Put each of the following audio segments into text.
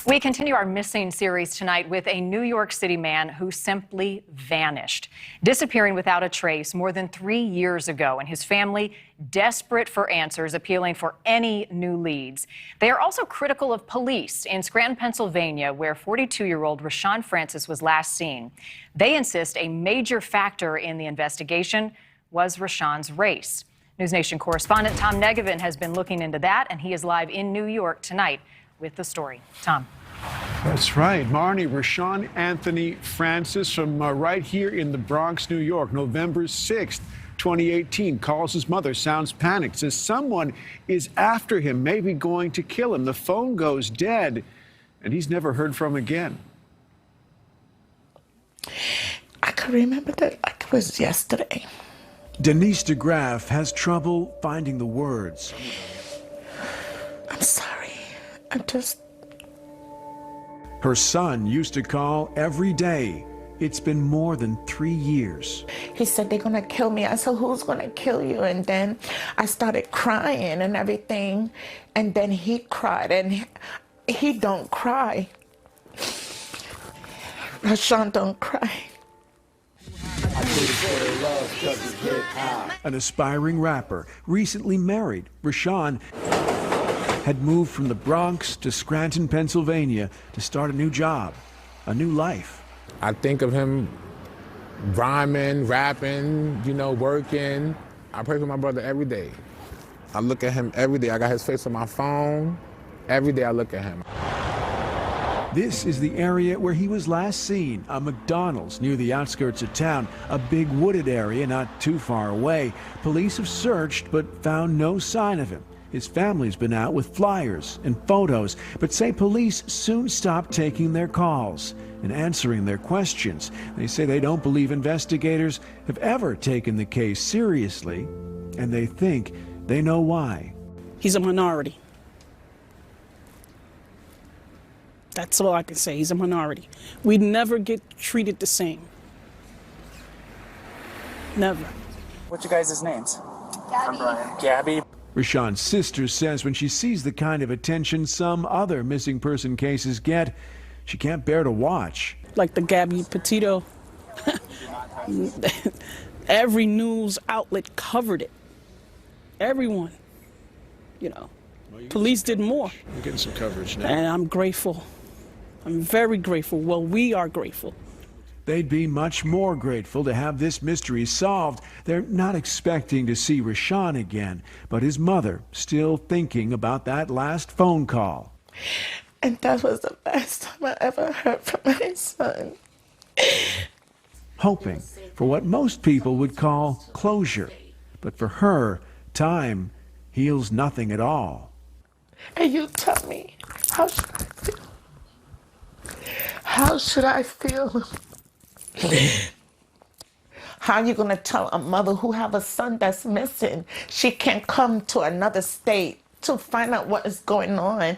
We continue our missing series tonight with a New York City man who simply vanished, disappearing without a trace more than 3 years ago, and his family desperate for answers, appealing for any new leads. They are also critical of police in Scranton, Pennsylvania, where 42-year-old Rashan Francis was last seen. They insist a major factor in the investigation was Rashan's race. NewsNation correspondent Tom Negevin has been looking into that, and he is live in New York tonight with the story. Tom. That's right, Marnie. Rashan Anthony Francis from right here in the Bronx, New York, November 6th, 2018, calls his mother, sounds panicked, says someone is after him, maybe going to kill him. The phone goes dead, and he's never heard from again. I can remember that like it was yesterday. Denise DeGraffe has trouble finding the words. I'm sorry. Her son used to call every day. It's been more than 3 years. He said, they're gonna kill me. I said, who's gonna kill you? And then I started crying and everything. And then he cried, and he don't cry. Rashan don't cry. An aspiring rapper, recently married, Rashan had moved from the Bronx to Scranton, Pennsylvania to start a new job, a new life. I think of him rhyming, rapping, working. I pray for my brother every day. I look at him every day. I got his face on my phone. Every day I look at him. This is the area where he was last seen, a McDonald's near the outskirts of town, a big wooded area not too far away. Police have searched but found no sign of him. His family's been out with flyers and photos, but say police soon stopped taking their calls and answering their questions. They say they don't believe investigators have ever taken the case seriously, and they think they know why. He's a minority. That's all I can say. He's a minority. We never get treated the same. Never. What's your guys' names? Gabby. Gabby. Rashan's sister says when she sees the kind of attention some other missing person cases get, she can't bear to watch. Like the Gabby Petito. Every news outlet covered it. Everyone. Police did more. You're getting some coverage now. And I'm grateful. I'm very grateful. Well, we are grateful. They'd be much more grateful to have this mystery solved. They're not expecting to see Rashan again, but his mother still thinking about that last phone call. And that was the last time I ever heard from my son. Hoping for what most people would call closure. But for her, time heals nothing at all. And you tell me, how should I feel? How should I feel? How are you going to tell a mother who have a son that's missing she can't come to another state to find out what is going on?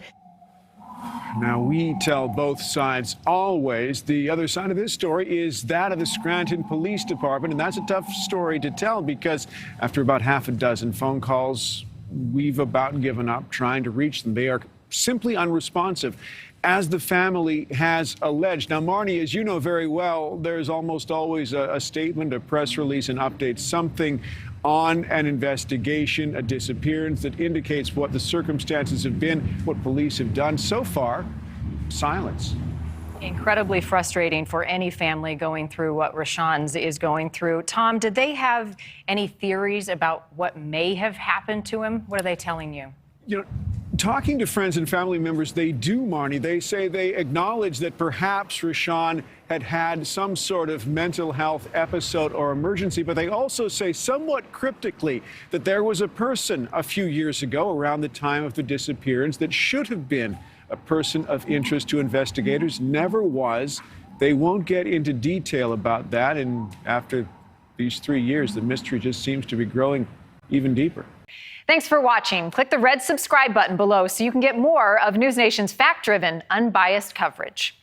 Now, we tell both sides always. The other side of this story is that of the Scranton Police Department, and that's a tough story to tell because after about half a dozen phone calls, we've about given up trying to reach them. They are simply unresponsive, as the family has alleged. Now, Marnie, as you know very well, there's almost always a statement, a press release, an update, something on an investigation, a disappearance that indicates what the circumstances have been, what police have done. So far, silence. Incredibly frustrating for any family going through what Rashan's is going through. Tom, did they have any theories about what may have happened to him? What are they telling you? Talking to friends and family members, they do, Marnie. They say they acknowledge that perhaps Rashan had had some sort of mental health episode or emergency, but they also say somewhat cryptically that there was a person a few years ago around the time of the disappearance that should have been a person of interest to investigators, never was. They won't get into detail about that, and after these 3 years, the mystery just seems to be growing even deeper. Thanks for watching. Click the red subscribe button below so you can get more of NewsNation's fact-driven, unbiased coverage.